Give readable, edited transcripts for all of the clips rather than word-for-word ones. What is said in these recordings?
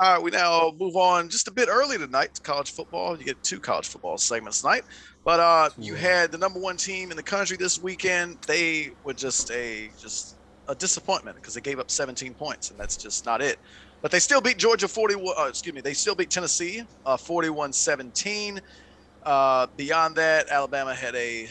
All right, we now move on just a bit early tonight to college football. You get two college football segments tonight, but you had the number one team in the country this weekend. They were just a disappointment because they gave up 17 points, and that's just not it. But they still beat Georgia 41. Excuse me, they still beat Tennessee 41-17. Beyond that, Alabama had a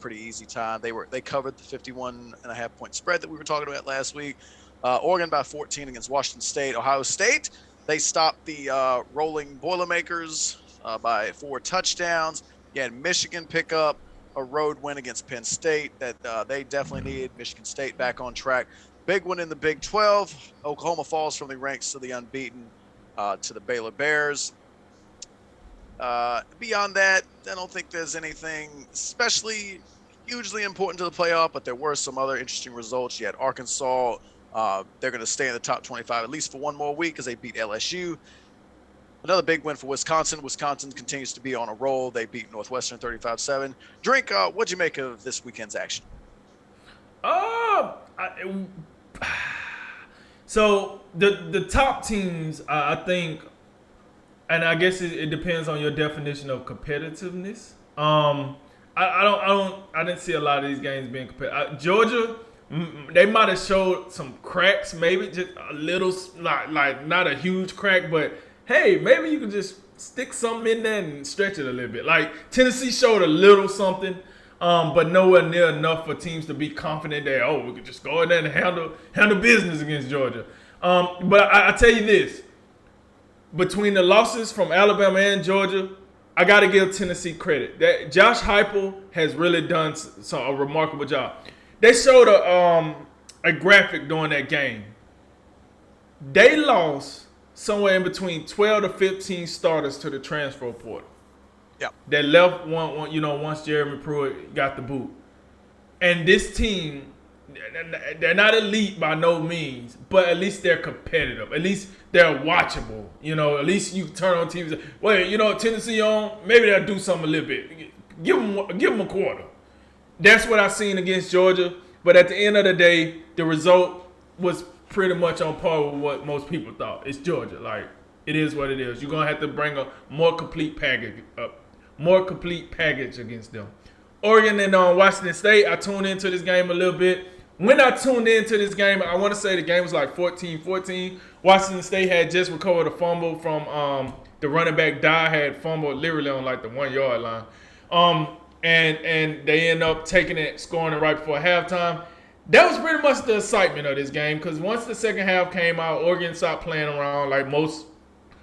pretty easy time. They covered the 51.5 point spread that we were talking about last week. Oregon by 14 against Washington State. Ohio State, they stopped the rolling Boilermakers by 4 touchdowns. You had Michigan pick up a road win against Penn State that they definitely needed. Michigan State back on track. Big one in the Big 12. Oklahoma falls from the ranks to the unbeaten to the Baylor Bears. Beyond that, I don't think there's anything especially hugely important to the playoff, but there were some other interesting results. You had Arkansas. They're going to stay in the top 25 at least for one more week because they beat LSU. Another big win for Wisconsin. Wisconsin continues to be on a roll. They beat Northwestern 35-7. Drink, what'd you make of this weekend's action? So the top teams, I think, and I guess it depends on your definition of competitiveness. I didn't see a lot of these games being competitive. Georgia, they might have showed some cracks, maybe just a little, like not a huge crack, but hey, maybe you can just stick something in there and stretch it a little bit. Like Tennessee showed a little something, but nowhere near enough for teams to be confident that we could just go in there and handle business against Georgia. But I tell you this. Between the losses from Alabama and Georgia, I got to give Tennessee credit. That Josh Heupel has really done a remarkable job. They showed a graphic during that game. They lost somewhere in between 12 to 15 starters to the transfer portal. Yeah. They left once Jeremy Pruitt got the boot. And this team, they're not elite by no means, but at least they're competitive. At least they're watchable. At least you turn on teams. Well, Tennessee on, maybe they'll do something a little bit. Give them a quarter. That's what I seen against Georgia. But at the end of the day, the result was pretty much on par with what most people thought. It's Georgia. Like, it is what it is. You're gonna have to bring a more complete package against them. Oregon and Washington State, I tuned into this game a little bit. When I tuned into this game, I want to say the game was like 14-14. Washington State had just recovered a fumble from the running back. Had fumbled literally on like the 1 yard line. And they end up taking it, scoring it right before halftime. That was pretty much the excitement of this game because once the second half came out, Oregon stopped playing around like most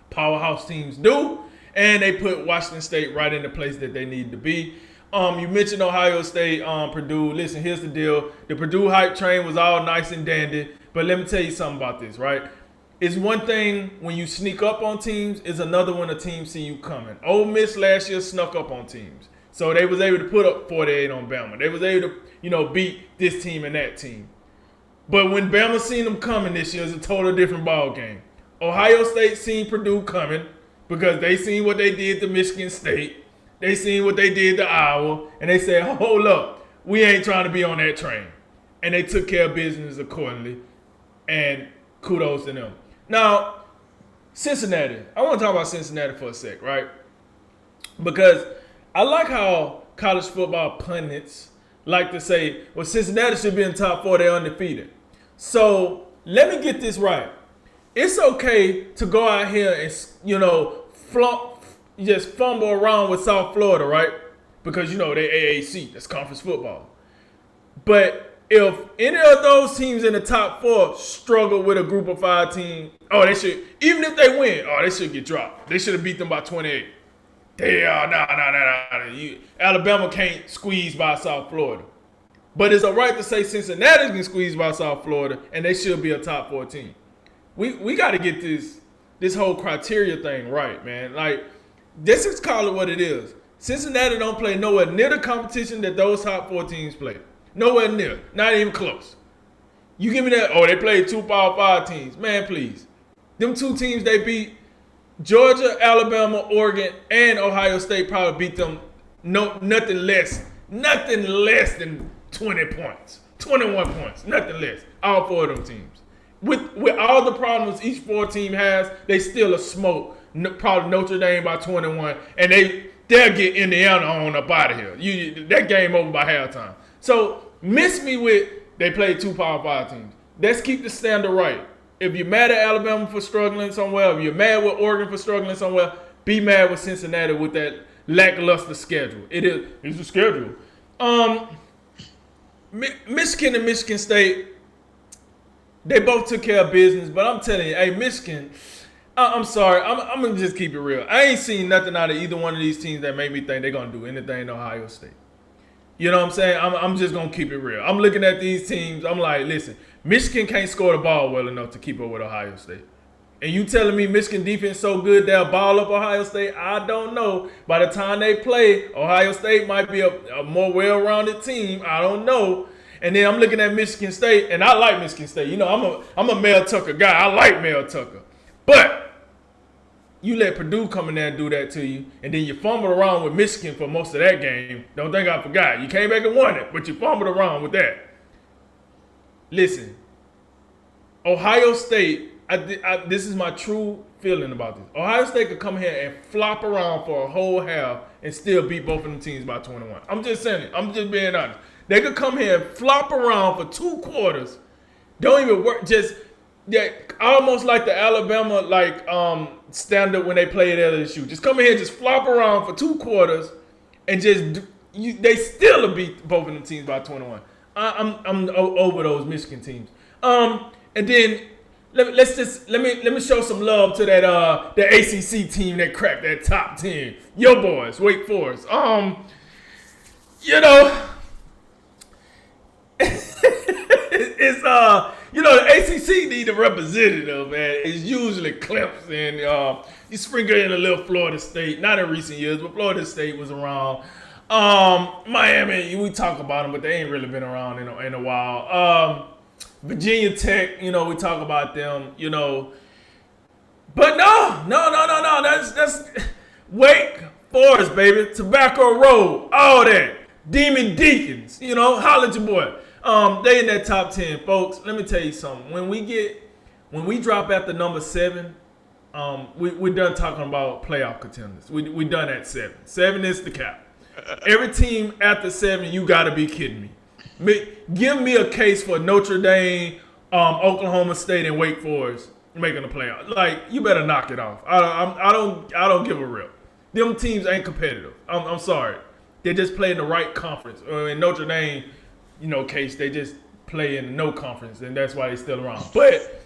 powerhouse teams do, and they put Washington State right in the place that they need to be. You mentioned Ohio State, Purdue. Listen, here's the deal. The Purdue hype train was all nice and dandy, but let me tell you something about this, right? It's one thing when you sneak up on teams. It's another when a team see you coming. Ole Miss last year snuck up on teams. So they was able to put up 48 on Bama. They was able to, beat this team and that team. But when Bama seen them coming this year, it's a total different ball game. Ohio State seen Purdue coming because they seen what they did to Michigan State. They seen what they did to Iowa, and they said, hold up, we ain't trying to be on that train. And they took care of business accordingly, and kudos to them. Now, Cincinnati. I want to talk about Cincinnati for a sec, right? Because I like how college football pundits like to say, well, Cincinnati should be in the top 4, they're undefeated. So let me get this right. It's okay to go out here and, just fumble around with South Florida, right? Because, they AAC, that's conference football. But if any of those teams in the top 4 struggle with a group of 5 team, they should, even if they win, they should get dropped. They should have beat them by 28. Alabama can't squeeze by South Florida. But it's all right to say Cincinnati can squeeze by South Florida, and they should be a top 4 team. We got to get this whole criteria thing right, man. Like, this is call it what it is. Cincinnati don't play nowhere near the competition that those top 4 teams play. Nowhere near. Not even close. You give me that, they played 2 Power 5 teams. Man, please. Them 2 teams they beat, Georgia, Alabama, Oregon, and Ohio State probably beat them nothing less than 20 points. 21 points. Nothing less. All 4 of them teams. with all the problems each 4 team has, they still a smoke. Probably Notre Dame by 21, and they'll get Indiana on up out of here. That game over by halftime. So miss me with they played 2 Power 5 teams. Let's keep the standard right. If you're mad at Alabama for struggling somewhere, if you're mad with Oregon for struggling somewhere, be mad with Cincinnati with that lackluster schedule. It's a schedule. Michigan and Michigan State, they both took care of business, but I'm telling you, hey, Michigan, I'm sorry, I'm going to just keep it real. I ain't seen nothing out of either one of these teams that made me think they're going to do anything in Ohio State. You know what I'm saying? I'm just going to keep it real. I'm looking at these teams, I'm like, listen, Michigan can't score the ball well enough to keep up with Ohio State. And you telling me Michigan defense so good they'll ball up Ohio State? I don't know. By the time they play, Ohio State might be a more well-rounded team. I don't know. And then I'm looking at Michigan State, and I like Michigan State. You know, I'm a Mel Tucker guy. I like Mel Tucker. But you let Purdue come in there and do that to you, and then you fumbled around with Michigan for most of that game. Don't think I forgot. You came back and won it, but you fumbled around with that. Listen, Ohio State, this is my true feeling about this. Ohio State could come here and flop around for a whole half and still beat both of them teams by 21. I'm just saying it. I'm just being honest. They could come here and flop around for 2 quarters. Don't even work. Just almost like the Alabama standard when they played LSU. Just come in here, just flop around for 2 quarters, and they still beat both of them teams by 21. I'm over those Michigan teams. And then let me show some love to that the ACC team that cracked that top 10. Your boys, Wake Forest. You know. It's the ACC need a representative, man. It's usually Clemson. You sprinkle in a little Florida State, not in recent years, but Florida State was around. Miami, we talk about them, but they ain't really been around in a while. Virginia Tech, we talk about them, But no. That's Wake Forest, baby. Tobacco Road, all that. Demon Deacons, holla at your boy. They in that top 10, folks. Let me tell you something. When we drop after number 7, we're done talking about playoff contenders. We done at 7. 7 is the cap. Every team after 7, you got to be kidding me. Give me a case for Notre Dame, Oklahoma State, and Wake Forest making the playoff. Like, you better knock it off. I don't give a rip. Them teams ain't competitive. I'm sorry. They just play in the right conference. In Notre Dame, case, they just play in no conference, and that's why they're still around. But,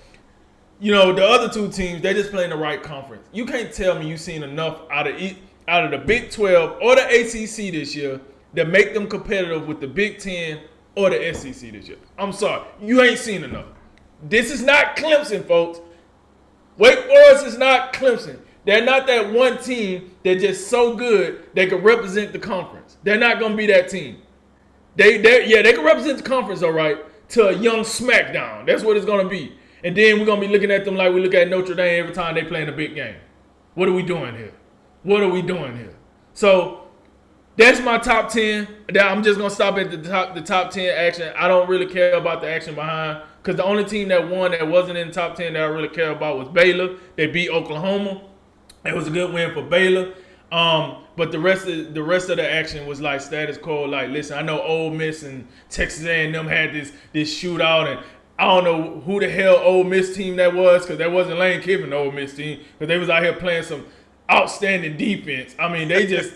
the other 2 teams, they just play in the right conference. You can't tell me you've seen enough out of the Big 12 or the ACC this year that make them competitive with the Big 10 or the SEC this year. I'm sorry. You ain't seen enough. This is not Clemson, folks. Wake Forest is not Clemson. They're not that one team that's just so good they can represent the conference. They're not going to be that team. They can represent the conference, all right, to a young SmackDown. That's what it's going to be. And then we're going to be looking at them like we look at Notre Dame every time they play in a big game. What are we doing here? So that's my top 10. I'm just going to stop at the top 10 action. I don't really care about the action behind, because the only team that won that wasn't in the top 10 that I really care about was Baylor. They beat Oklahoma. It was a good win for Baylor. But the rest of the action was like status quo. Like, listen, I know Ole Miss and Texas A&M had this shootout, and I don't know who the hell Ole Miss team that was, because that wasn't Lane Kiffin Ole Miss team, because they was out here playing some outstanding defense. I mean, they just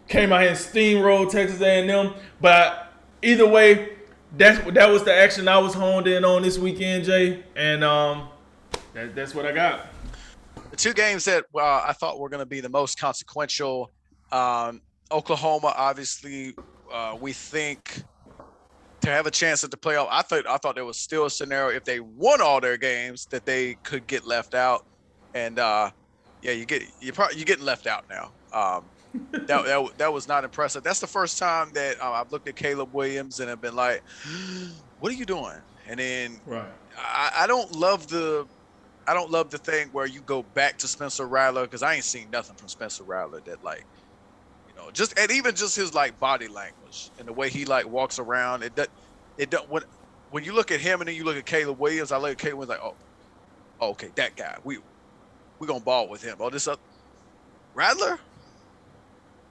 came out here and steamrolled Texas A&M. But either way, that was the action I was honed in on this weekend, Jay, and that's what I got. The 2 games that I thought were going to be the most consequential, Oklahoma, obviously, we think to have a chance at the playoff. I thought there was still a scenario if they won all their games that they could get left out, and you're getting left out now. That was not impressive. That's the first time that I've looked at Caleb Williams and have been like, "What are you doing?" And then right. I don't love the thing where you go back to Spencer Rattler, because I ain't seen nothing from Spencer Rattler that even just his body language and the way he walks around. When when you look at him and then you look at Caleb Williams, I look at Caleb Williams like, oh, okay, that guy. We're gonna ball with him. Oh, this Rattler?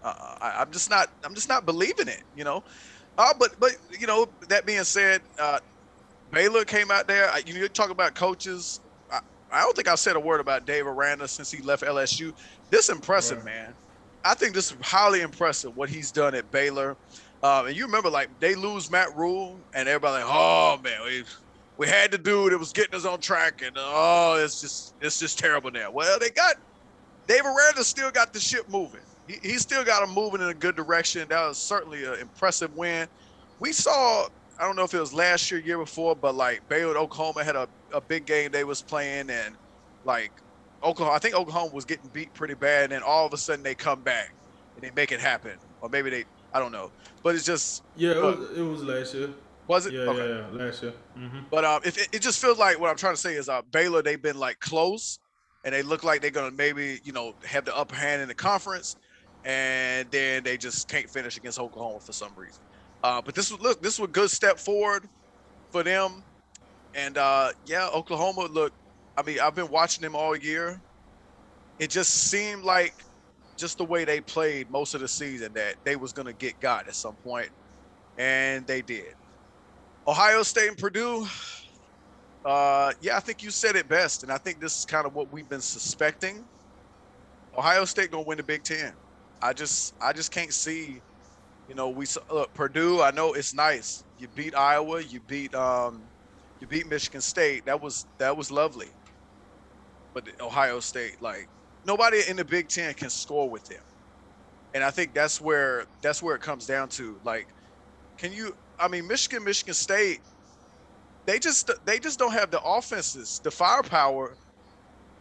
I'm just not believing it, you know. But you know, that being said, Baylor came out there. You talk about coaches. I don't think I've said a word about Dave Aranda since he left LSU. This impressive, Right. man. I think this is highly impressive what he's done at Baylor. And you remember, like, they lose Matt Rule, and everybody like, oh man, we had the dude that was getting us on track, and it's just terrible now. Well, Dave Aranda still got the ship moving. He still got them moving in a good direction. That was certainly an impressive win. We saw, I don't know if it was last year before, but like Baylor, Oklahoma had a big game they was playing, and like I think Oklahoma was getting beat pretty bad, and then all of a sudden they come back and they make it happen. Or maybe I don't know. But it's just, Yeah, it was last year. was it? Yeah, Okay. yeah, last year. Mm-hmm. But if it just feels like what I'm trying to say is Baylor, they've been like close, and they look like they're gonna maybe have the upper hand in the conference, and then they just can't finish against Oklahoma for some reason. But this was a good step forward for them, and yeah, Oklahoma. Look, I mean, I've been watching them all year. It just seemed like just the way they played most of the season that they was gonna get got at some point, and they did. Ohio State and Purdue. Yeah, I think you said it best, and I think this is kind of what we've been suspecting. Ohio State gonna win the Big Ten. I just can't see. Look, Purdue. I know it's nice. You beat Iowa. You beat Michigan State. That was lovely. But Ohio State, like, nobody in the Big Ten can score with them, and I think that's where it comes down to. Like, I mean, Michigan State. They just don't have the offenses, the firepower,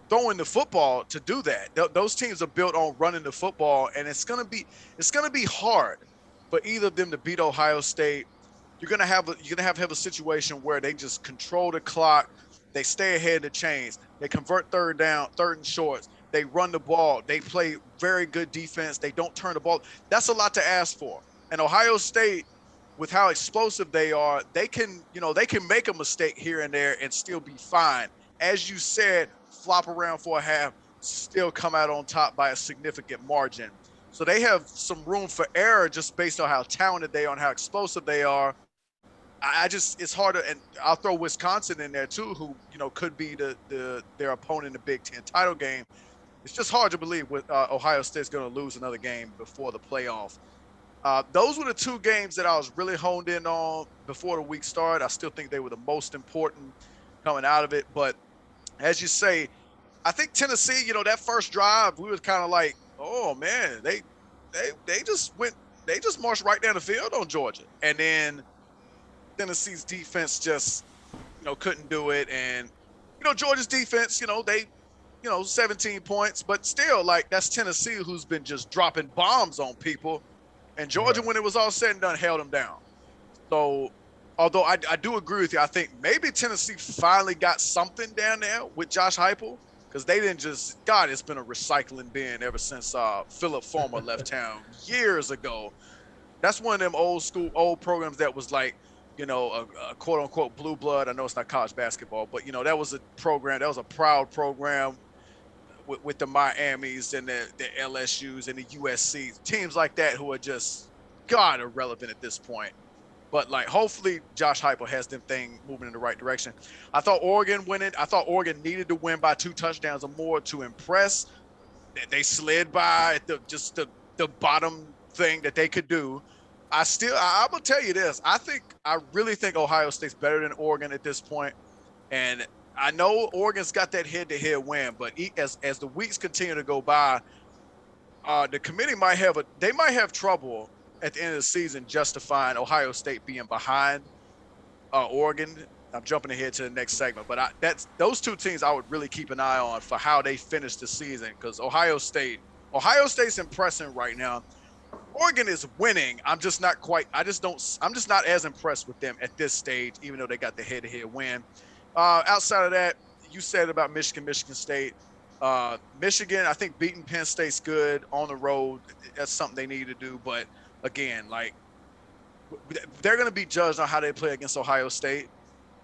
throwing the football to do that. Those teams are built on running the football, and it's gonna be hard for either of them to beat Ohio State. You're gonna have a situation where they just control the clock, they stay ahead of the chains, they convert third and shorts, they run the ball, they play very good defense, they don't turn the ball. That's a lot to ask for. And Ohio State, with how explosive they are, they can make a mistake here and there and still be fine. As you said, flop around for a half, still come out on top by a significant margin. So they have some room for error just based on how talented they are and how explosive they are. It's hard to, and I'll throw Wisconsin in there too, who could be their opponent in the Big Ten title game. It's just hard to believe Ohio State's going to lose another game before the playoff. Those were the two games that I was really honed in on before the week started. I still think they were the most important coming out of it. But as you say, I think Tennessee, that first drive, we was kind of like, oh man, they just marched right down the field on Georgia. And then Tennessee's defense just, couldn't do it. And, Georgia's defense, they 17 points, but still, like, that's Tennessee, who's been just dropping bombs on people. And Georgia, when it was all said and done, held them down. So, although I do agree with you, I think maybe Tennessee finally got something down there with Josh Heupel, because they didn't just, God, it's been a recycling bin ever since Philip Fulmer left town years ago. That's one of them old programs that was like, a quote unquote blue blood. I know it's not college basketball, but that was a program, that was a proud program with the Miamis and the LSUs and the USCs, teams like that who are just, God, irrelevant at this point. But, like, hopefully Josh Heupel has them thing moving in the right direction. I thought Oregon needed to win by 2 touchdowns or more to impress. They slid by at the bottom thing that they could do. I'm going to tell you this. I really think Ohio State's better than Oregon at this point. And I know Oregon's got that head-to-head win, but as the weeks continue to go by, the committee might have trouble at the end of the season justifying Ohio State being behind Oregon. I'm jumping ahead to the next segment, but those two teams I would really keep an eye on for how they finish the season, because Ohio State's impressing right now. Oregon is winning. I'm just not as impressed with them at this stage, even though they got the head-to-head win. Outside of that, you said about Michigan State. Michigan, I think beating Penn State's good on the road. That's something they need to do. But again, like, they're going to be judged on how they play against Ohio State.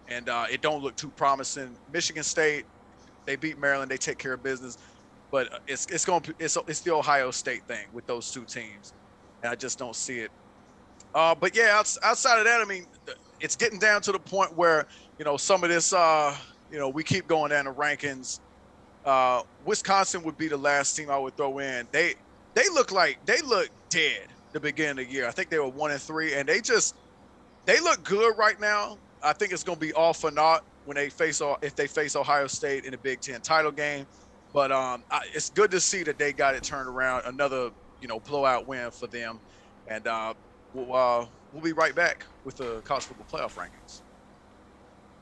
and it don't look too promising. Michigan State, they beat Maryland, they take care of business, but it's the Ohio State thing with those two teams, and I just don't see it. But yeah, outside of that, I mean, it's getting down to the point where some of this, we keep going down the rankings. Wisconsin would be the last team I would throw in. They look dead the beginning of the year. I think they were 1-3, and they look good right now. I think it's going to be all for naught when if they face Ohio State in the Big Ten title game. But it's good to see that they got it turned around. Another blowout win for them, and we'll be right back with the college football playoff rankings.